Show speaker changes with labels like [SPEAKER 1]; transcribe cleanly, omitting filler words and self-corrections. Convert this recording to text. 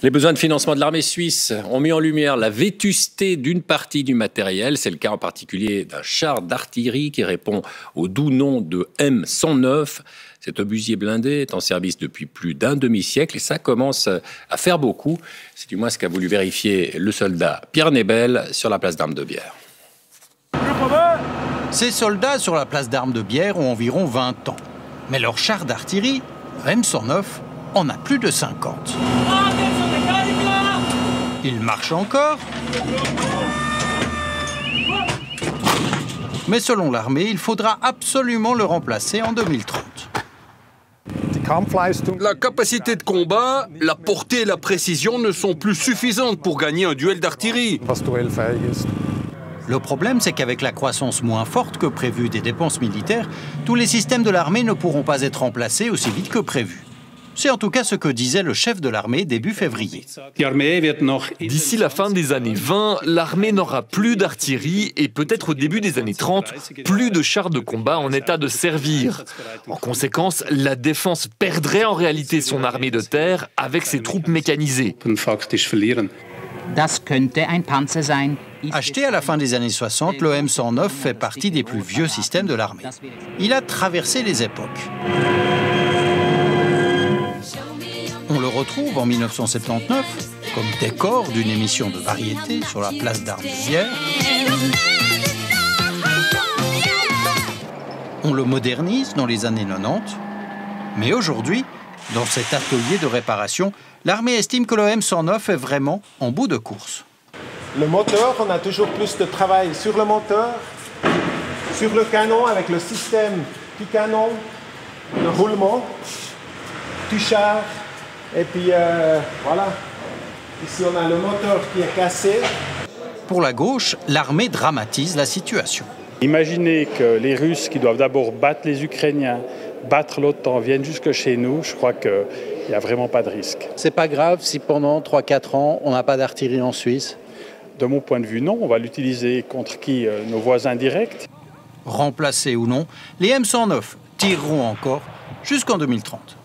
[SPEAKER 1] Les besoins de financement de l'armée suisse ont mis en lumière la vétusté d'une partie du matériel. C'est le cas en particulier d'un char d'artillerie qui répond au doux nom de M109. Cet obusier blindé est en service depuis plus d'un demi-siècle et ça commence à faire beaucoup. C'est du moins ce qu'a voulu vérifier le soldat Pierre Nebel sur la place d'Armes de Bière.
[SPEAKER 2] Ces soldats sur la place d'Armes de Bière ont environ 20 ans. Mais leur char d'artillerie, le M109, en a plus de 50. Il marche encore. Mais selon l'armée, il faudra absolument le remplacer en 2030.
[SPEAKER 3] La capacité de combat, la portée et la précision ne sont plus suffisantes pour gagner un duel d'artillerie.
[SPEAKER 2] Le problème, c'est qu'avec la croissance moins forte que prévue des dépenses militaires, tous les systèmes de l'armée ne pourront pas être remplacés aussi vite que prévu. C'est en tout cas ce que disait le chef de l'armée début février.
[SPEAKER 4] D'ici la fin des années 20, l'armée n'aura plus d'artillerie et peut-être au début des années 30, plus de chars de combat en état de servir. En conséquence, la défense perdrait en réalité son armée de terre avec ses troupes mécanisées.
[SPEAKER 2] Acheté à la fin des années 60, le M109 fait partie des plus vieux systèmes de l'armée. Il a traversé les époques. On le retrouve en 1979 comme décor d'une émission de variété sur la place d'Armes de Bière. On le modernise dans les années 90. Mais aujourd'hui, dans cet atelier de réparation, l'armée estime que le M109 est vraiment en bout de course.
[SPEAKER 5] Le moteur, on a toujours plus de travail sur le moteur, sur le canon avec le système du canon, le roulement, du char. Et puis voilà, ici on a le moteur qui est cassé.
[SPEAKER 2] Pour la gauche, l'armée dramatise la situation.
[SPEAKER 6] Imaginez que les Russes qui doivent d'abord battre les Ukrainiens, battre l'OTAN, viennent jusque chez nous, je crois qu'il n'y a vraiment pas de risque.
[SPEAKER 2] C'est pas grave si pendant 3-4 ans, on n'a pas d'artillerie en Suisse?
[SPEAKER 6] De mon point de vue, non. On va l'utiliser contre qui? Nos voisins directs.
[SPEAKER 2] Remplacés ou non, les M109 tireront encore jusqu'en 2030.